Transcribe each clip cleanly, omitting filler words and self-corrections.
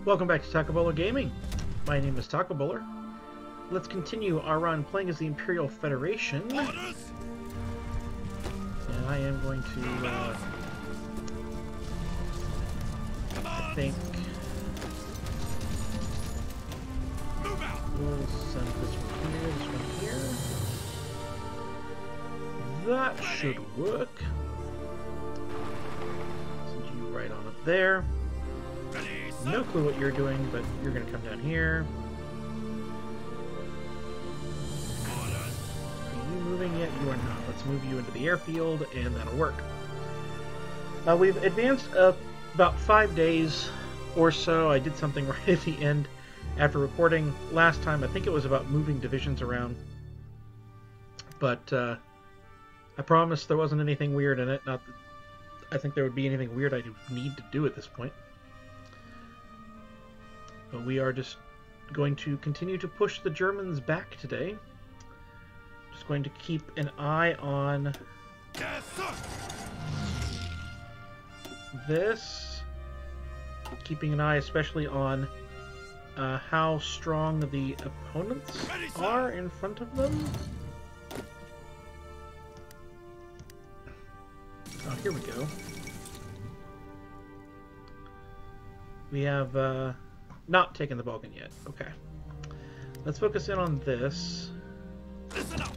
Welcome back to Taco Bowler Gaming. My name is Taco Bowler. Let's continue our run playing as the Imperial Federation. Orders. And I am going to, I think, Move out. we'll send this one here, this one here. That should work. Send you right on up there. Ready, sir. No clue what you're doing, but you're going to come down here. Orders. Are you moving yet? You are not. Let's move you into the airfield, and that'll work. We've advanced about 5 days or so. I did something right at the end after recording last time. I think it was about moving divisions around. But I promised there wasn't anything weird in it. Not that I think there would be anything weird I need to do at this point. But we are just going to continue to push the Germans back today. Just going to keep an eye on Yes, sir. this. Keeping an eye especially on how strong the opponents Ready, sir. are in front of them. Oh, here we go. We have not taken the Balkan yet. Okay. Let's focus in on this. Listen up.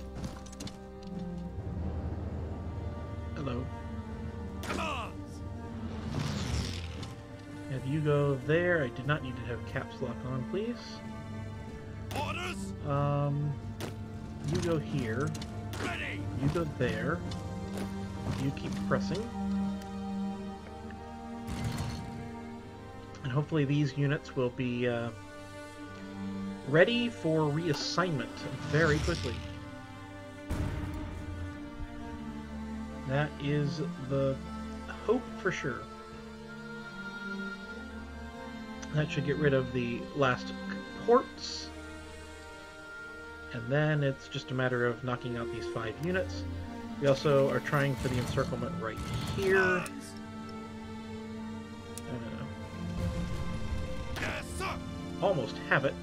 Hello. Commands. Have you go there. I did not need to have caps lock on, please. Orders. You go here. Ready. You go there. You keep pressing. And hopefully these units will be ready for reassignment very quickly. That is the hope for sure. That should get rid of the last ports. And then it's just a matter of knocking out these 5 units. We also are trying for the encirclement right here. Commands. Yes, sir. Almost have it.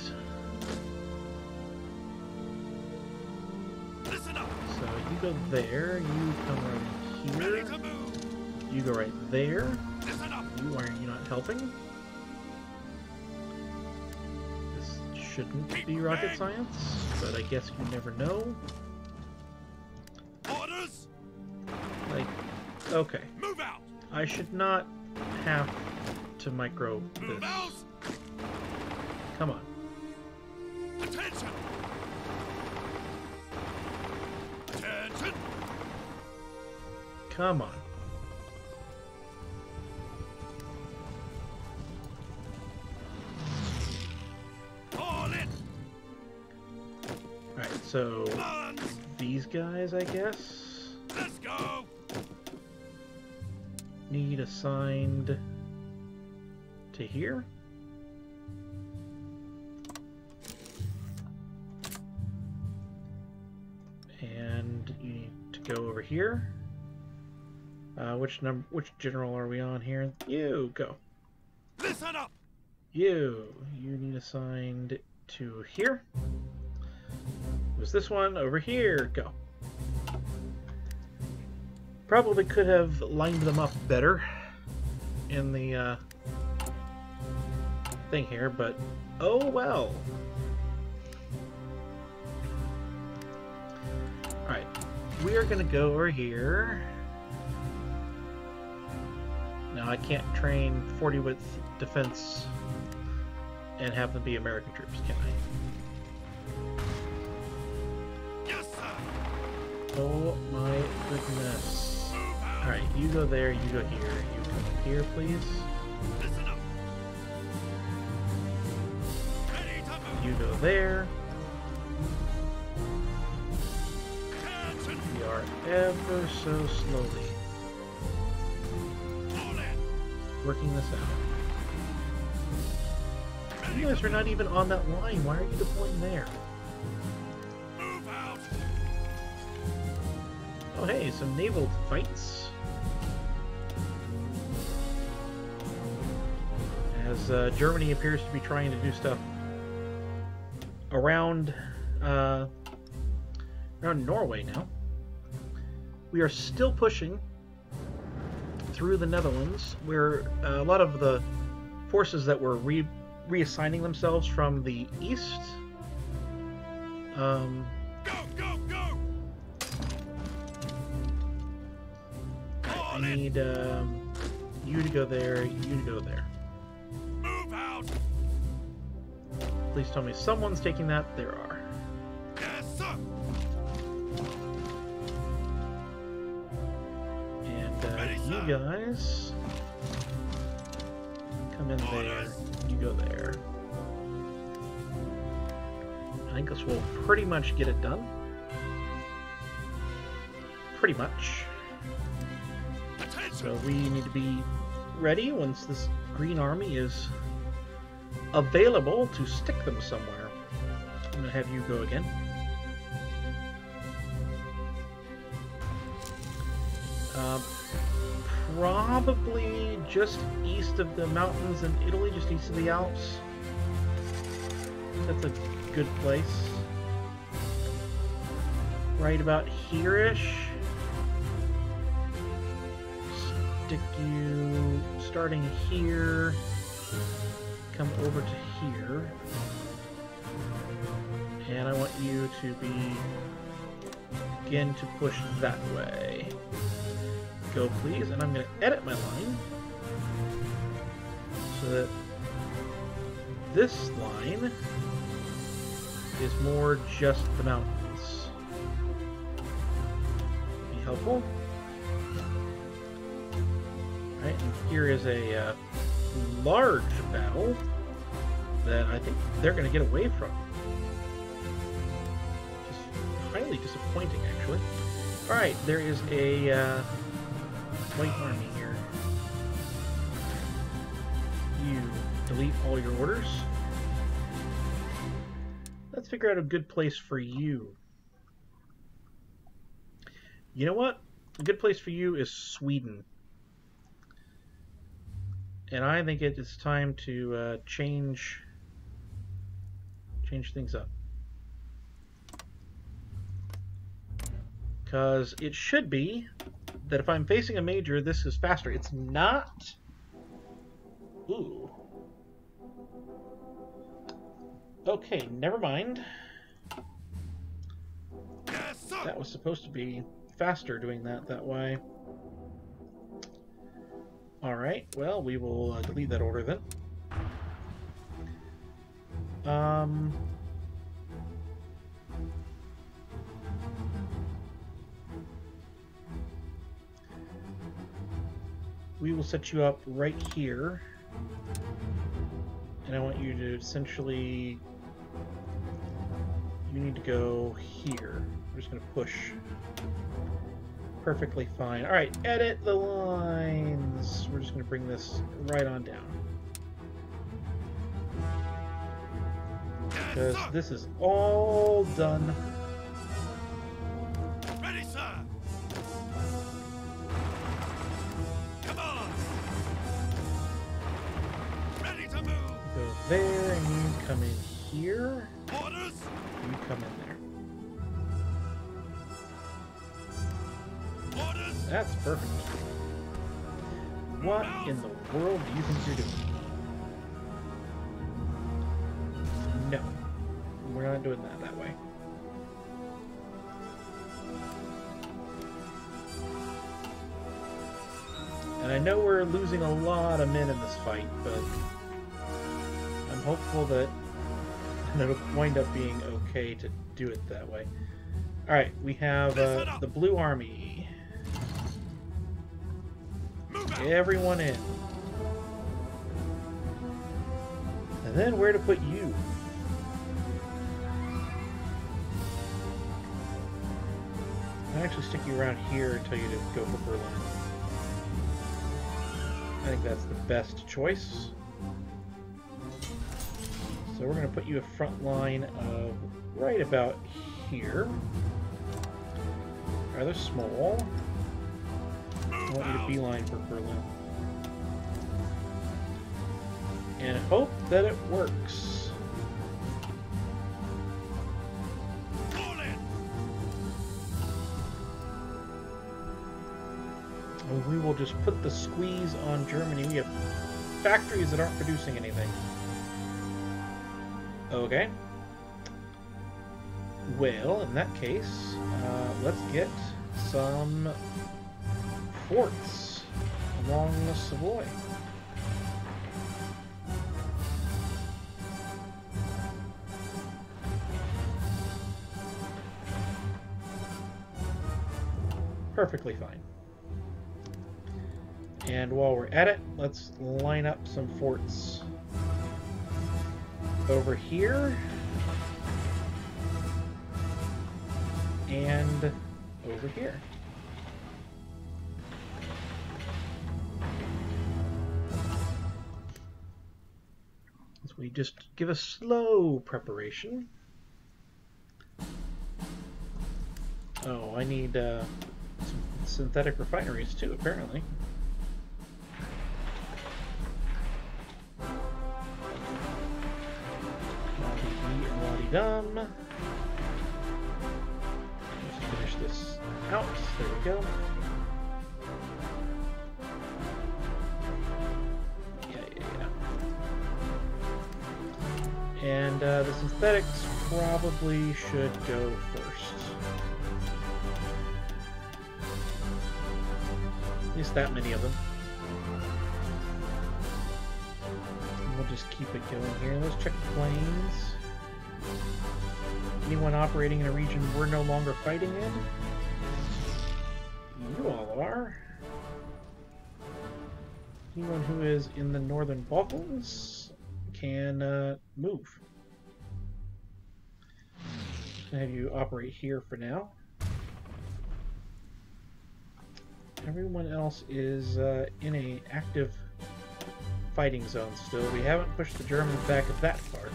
Listen up. So you go there, you come right in Ready here, to move. you go right there. Listen up. Why are you not helping? This shouldn't be rocket science, but I guess you never know. Orders. Like, okay. Move out. I should not have to micro Move this. out. Come on. Attention. Attention. Come on. All in. Alright, so Commands. these guys, I guess, Let's go. need assigned to here. And you need to go over here. Which general are we on here? You go. Listen up. You need assigned to here. Was this one over here? Go. Probably could have lined them up better in the thing here, but oh well. Alright, we are going to go over here. Now, I can't train 40 width defense and have them be American troops, can I? Yes, sir. Oh my goodness. Move out. Alright, you go there, you go here. You come here, please. Listen up. Ready to move. You go there. Attention. We are ever so slowly All in. working this out. Ready You guys are not even on that line. Why are you deploying there? move out. Oh hey, some naval fights. As as Germany appears to be trying to do stuff around around Norway now. We are still pushing through the Netherlands, where a lot of the forces that were reassigning themselves from the east. Go, go, go! I need you to go there, you to go there. Move out! Please tell me someone's taking that. There are. Yes, sir! And you guys come in there, you go there. I think this will pretty much get it done. Pretty much. So we need to be ready once this green army is available to stick them somewhere. I'm going to have you go again. Probably just east of the mountains in Italy, just east of the Alps. That's a good place. Right about here-ish. Stick you starting here, come over to here, and I want you to begin to push that way. Go, please, and I'm going to edit my line so that this line is more just the mountains. Be helpful. Right, and here is a large battle that I think they're going to get away from. Just highly disappointing, actually. Alright, there is a white army here. You delete all your orders. Let's figure out a good place for you. You know what? A good place for you is Sweden. And I think it is time to change things up. Because it should be that if I'm facing a major, this is faster. It's not. Ooh. Okay, never mind. Yes, sir! That was supposed to be faster doing that way. Alright, well, we will delete that order then. We will set you up right here. And I want you to essentially... You need to go here. We're just going to push. Perfectly fine. Alright, edit the lines. We're just going to bring this right on down. Because this is all done. Ready, sir! Come on! Ready to move! Go there, and you come in here. Orders! You come in there. Orders! That's perfect. What in the world do you think you're doing? No. We're not doing that way. And I know we're losing a lot of men in this fight, but I'm hopeful that it'll wind up being okay to do it that way. Alright, we have the Blue Army. Everyone in. And then where to put you? I'll actually stick you around here and tell you to go for Berlin. I think that's the best choice. So we're going to put you a front line of right about here. Rather small. I want you to beeline for Berlin. and hope that it works. Fall in. And we will just put the squeeze on Germany. We have factories that aren't producing anything. Okay. Well, in that case, let's get some forts along the Savoy. Perfectly fine. And while we're at it, let's line up some forts over here and over here. So we just give a slow preparation. Oh, I need some synthetic refineries too, apparently. Dum. Let's finish this out. There we go. Yeah. And the synthetics probably should go first. At least that many of them. And we'll just keep it going here. Let's check the planes. Anyone operating in a region we're no longer fighting in? You all are. Anyone who is in the Northern Balkans can move. I'll have you operate here for now. Everyone else is in an active fighting zone still. We haven't pushed the Germans back that far.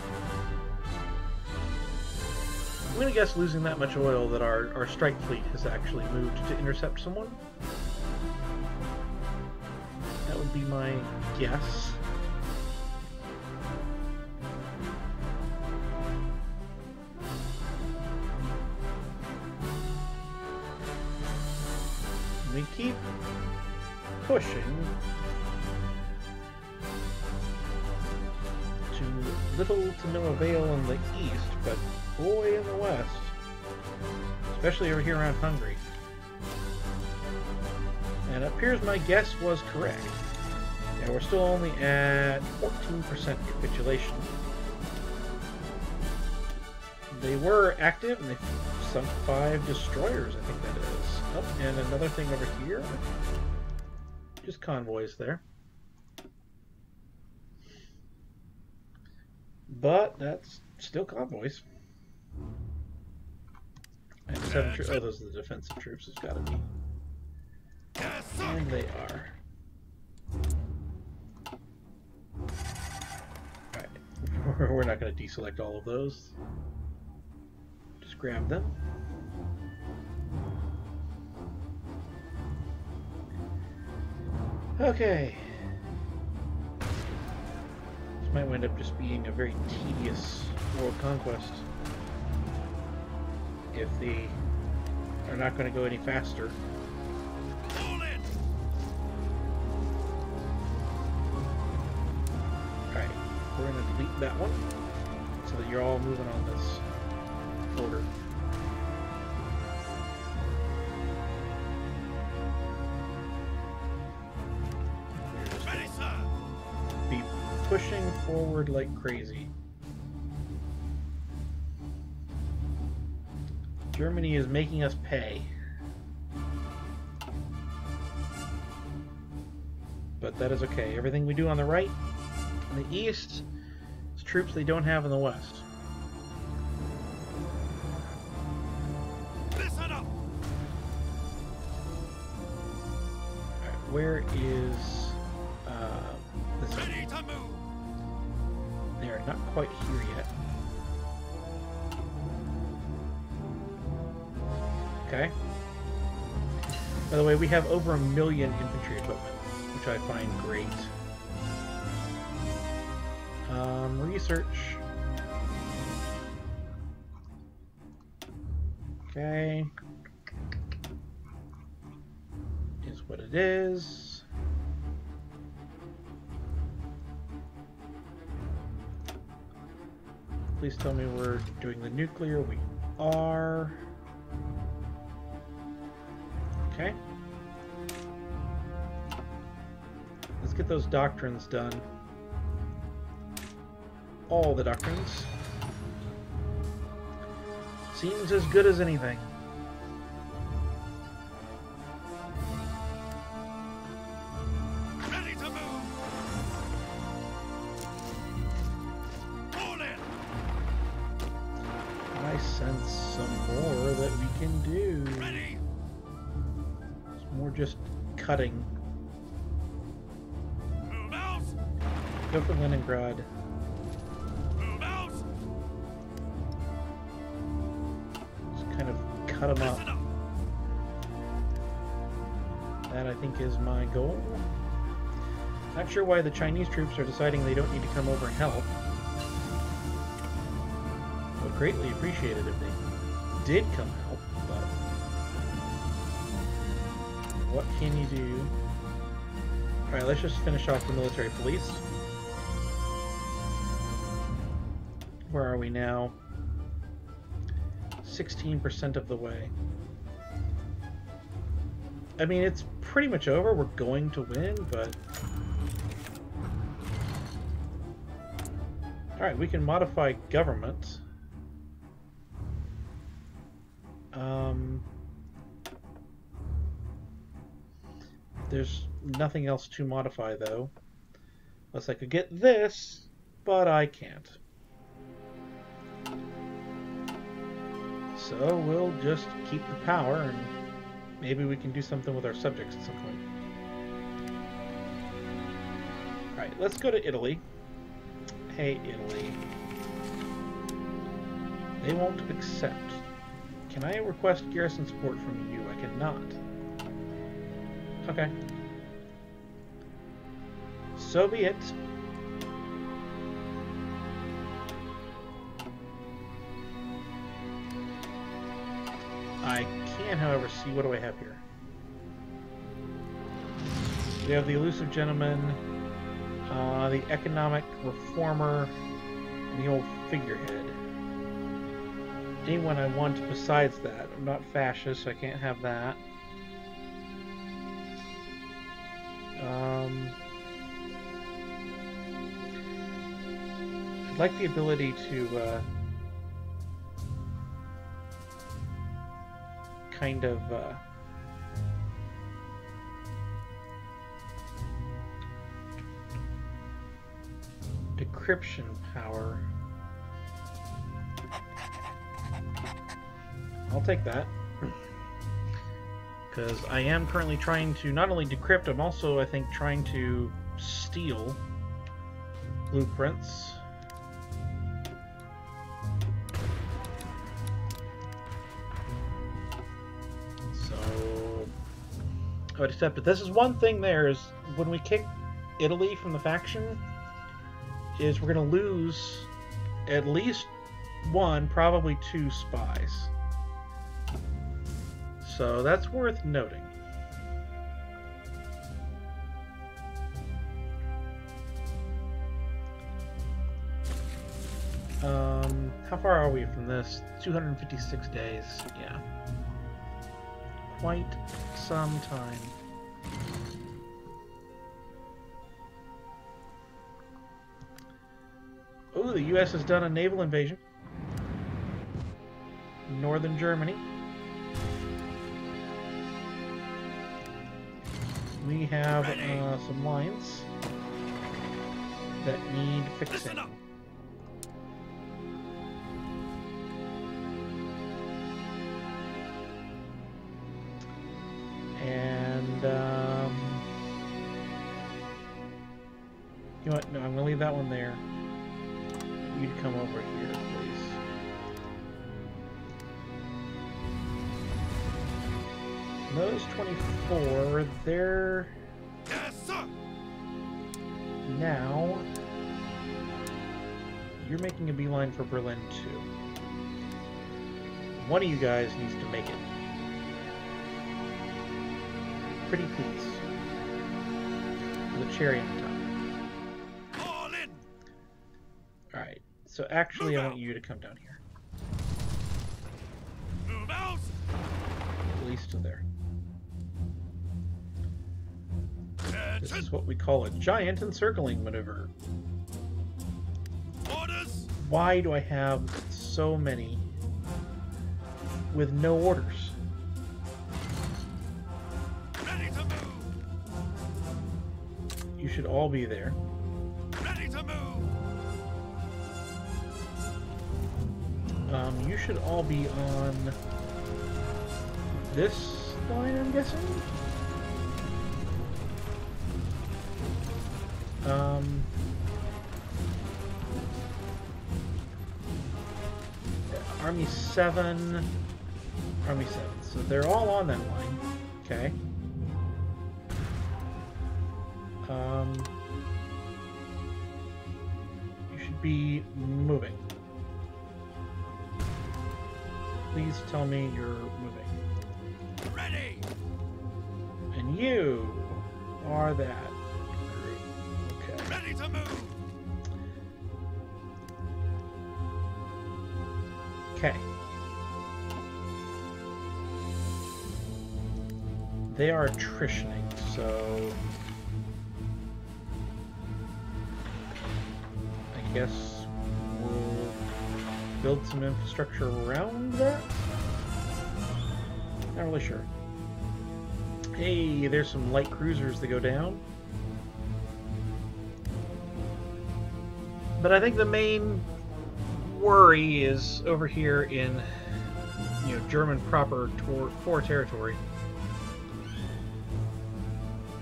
I'm going to guess losing that much oil that our strike fleet has actually moved to intercept someone. That would be my guess. We keep pushing to little to no avail in the east, but boy in the west, especially over here around Hungary. And it appears my guess was correct. Yeah, we're still only at 14% capitulation. They were active and they sunk 5 destroyers, I think that is. Oh, and another thing over here. Just convoys there. But that's still convoys. And 7 troops. Oh, those are the defensive troops. It's gotta be. And they are. Alright. We're not going to deselect all of those. Just grab them. Okay. This might wind up just being a very tedious world conquest if they are not going to go any faster. Alright, we're going to delete that one so that you're all moving on this order. Ready, sir. Be pushing forward like crazy. Germany is making us pay. But that is okay. Everything we do on the right, in the east, is troops they don't have in the west. Listen up. Alright, where is this? Ready to move. They're not quite here yet. Okay. By the way, we have over 1 million infantry equipment, which I find great. research. Okay. Is what it is. Please tell me we're doing the nuclear. We are. Okay. Let's get those doctrines done. All the doctrines. Seems as good as anything. Ready to move. Fall in. I sense some more that we can do. Ready. It's more just cutting. Move out. Go for Leningrad. Move out. Just kind of cut them up. Listen up. That, I think, is my goal. Not sure why the Chinese troops are deciding they don't need to come over and help. Would greatly appreciate it if they did come help, but what can you do? Alright, let's just finish off the military police. Where are we now? 16% of the way. I mean, it's pretty much over. We're going to win, but... Alright, we can modify government. There's nothing else to modify, though. Unless I could get this, but I can't. So we'll just keep the power, and maybe we can do something with our subjects at some point. Alright, let's go to Italy. Hey, Italy. They won't accept. Can I request garrison support from you? I cannot. Okay. So be it. I can, however, see what do I have here. We have the elusive gentleman, the economic reformer, and the old figurehead. Anyone I want besides that. I'm not fascist, so I can't have that. I'd like the ability to kind of decryption power. I'll take that. Because I am currently trying to not only decrypt, I'm also, I think, trying to steal blueprints. So, I would accept it. This is one thing there is, when we kick Italy from the faction, is we're going to lose at least one, probably two spies. So that's worth noting. How far are we from this? 256 days. Yeah. Quite some time. Oh, the U.S. has done a naval invasion. Northern Germany. We have some lines that need fixing. And, you know what? No, I'm going to leave that one there. You'd come over here, please. Those 24, they're Yes, sir. now you're making a beeline for Berlin too. One of you guys needs to make it. Pretty please. With a cherry on top. All in. Alright, so actually I want you to come down here. Move out. At least to there. This Attention. is what we call a giant encircling maneuver. Orders. Why do I have so many with no orders? Ready to move. You should all be there. Ready to move. You should all be on this line, I'm guessing? Army 7, Army 7. So they're all on that line. Okay. You should be moving. Please tell me you're moving. Ready. And you are that group. Okay. Ready to move. Okay. They are attritioning, so I guess we'll build some infrastructure around that? Not really sure. Hey, there's some light cruisers that go down. But I think the main worry is over here in, German proper 4 territory.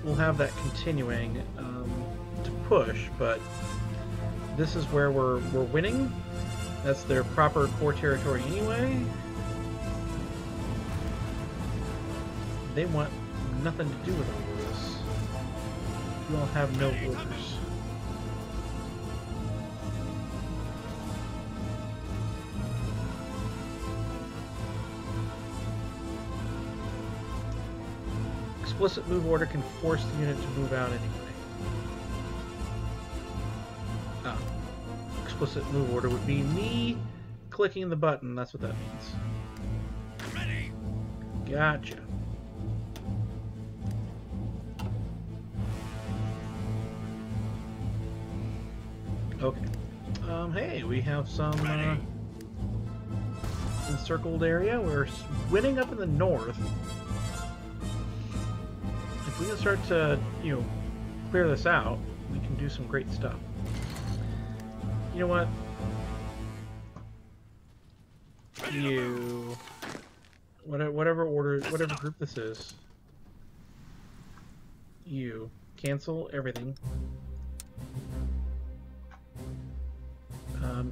We'll have that continuing to push, but this is where we're winning. That's their proper core territory anyway. They want nothing to do with all this. You all have no orders. Explicit move order can force the unit to move out anyway. Explicit move order would be me clicking the button. That's what that means. Ready. Gotcha. Okay. Hey, we have some encircled area. We're winning up in the north. If we can start to, clear this out, we can do some great stuff. You know what? You, whatever order, whatever group this is, you cancel everything.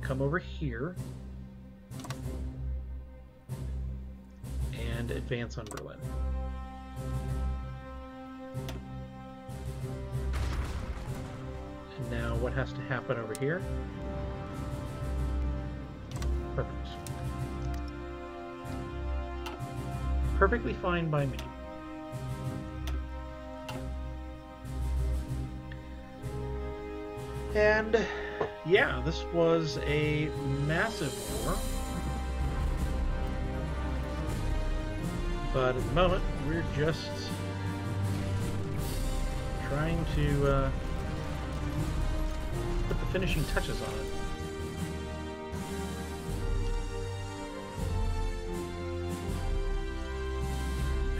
Come over here and advance on Berlin. And now what has to happen over here? Perfect. Perfectly fine by me. And yeah, this was a massive war. But at the moment, we're just trying to put the finishing touches on it.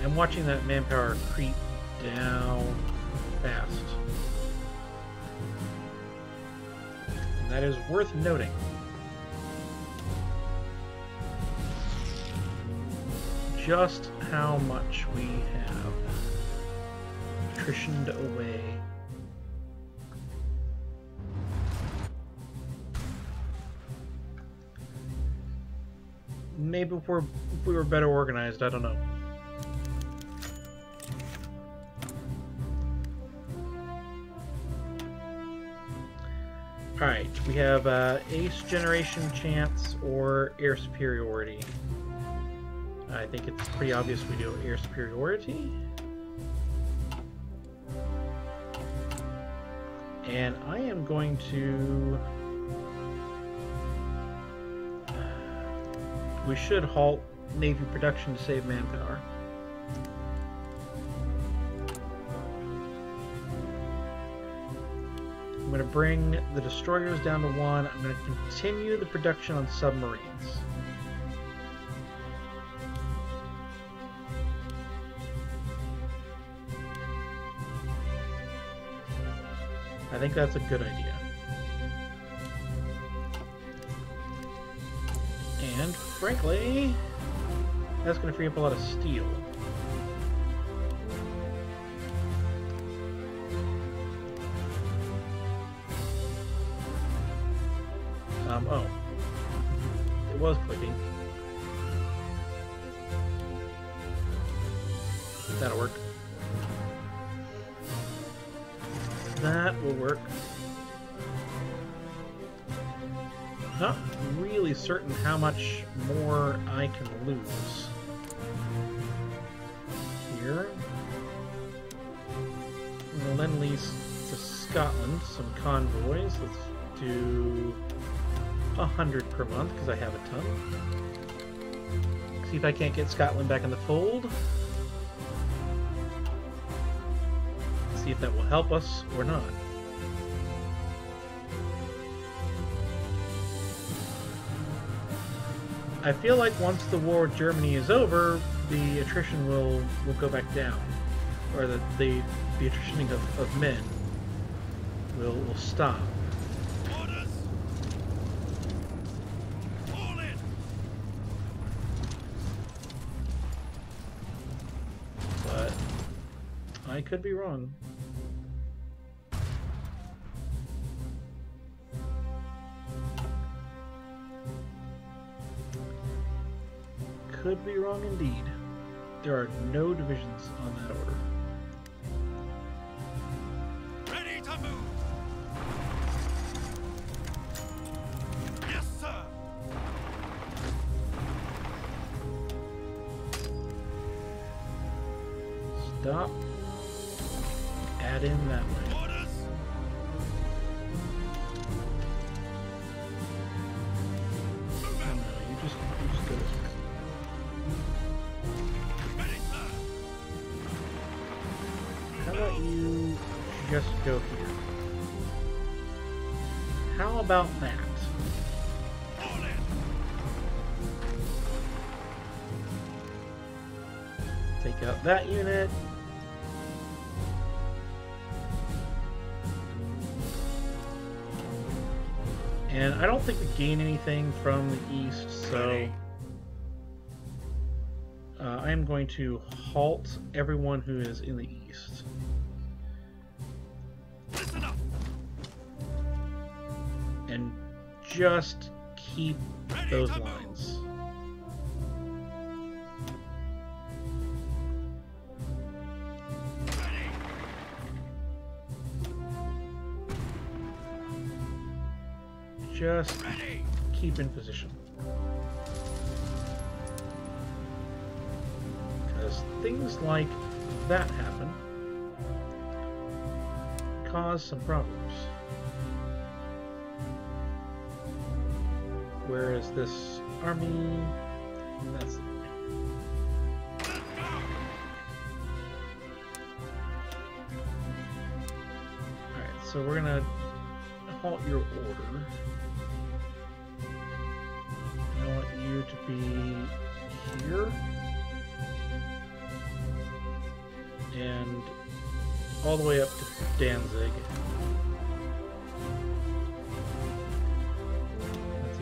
I'm watching that manpower creep down fast. And that is worth noting. Just how much we have attritioned away. Maybe if we were better organized, I don't know. Alright, we have ace generation chance or air superiority. I think it's pretty obvious we do air superiority. And I am going to... We should halt Navy production to save manpower. I'm going to bring the destroyers down to 1. I'm going to continue the production on submarines. I think that's a good idea. And, frankly, that's going to free up a lot of steel. Oh. It was clicking. That'll work. That will work. Not really certain how much more I can lose. Here. I'm going to lend lease to Scotland some convoys. Let's do 100 per month because I have a ton. See if I can't get Scotland back in the fold. See if that will help us or not. I feel like once the war with Germany is over, the attrition will go back down, or the attritioning of men will stop. Orders. Fall in. But I could be wrong. Could be wrong indeed. There are no divisions on that order. Ready to move. Yes, sir. Stop. Add in that way. Orders. Oh, no, you just go this way. Ready, sir. How about you just go here? How about that? Fall in. Take out that unit. And I don't think we gain anything from the east, so I am going to halt everyone who is in the east. Listen up. And just keep Ready those to move. lines. Ready. Just Ready. keep in position. Because things like that happen cause some problems. Whereas this army, that's Let's go. alright, so we're gonna halt your order. I want you to be here. And all the way up to Danzig. That's a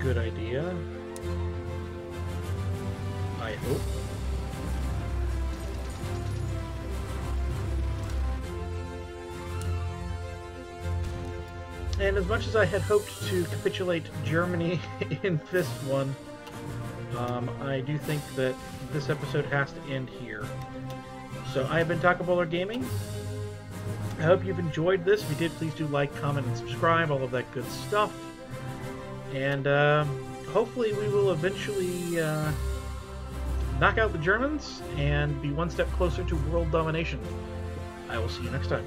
good idea. I hope. And as much as I had hoped to capitulate Germany in this one, I do think that this episode has to end here. So I have been Taco Bowler Gaming. I hope you've enjoyed this. If you did, please do like, comment, and subscribe, all of that good stuff. And hopefully we will eventually knock out the Germans and be one step closer to world domination. I will see you next time.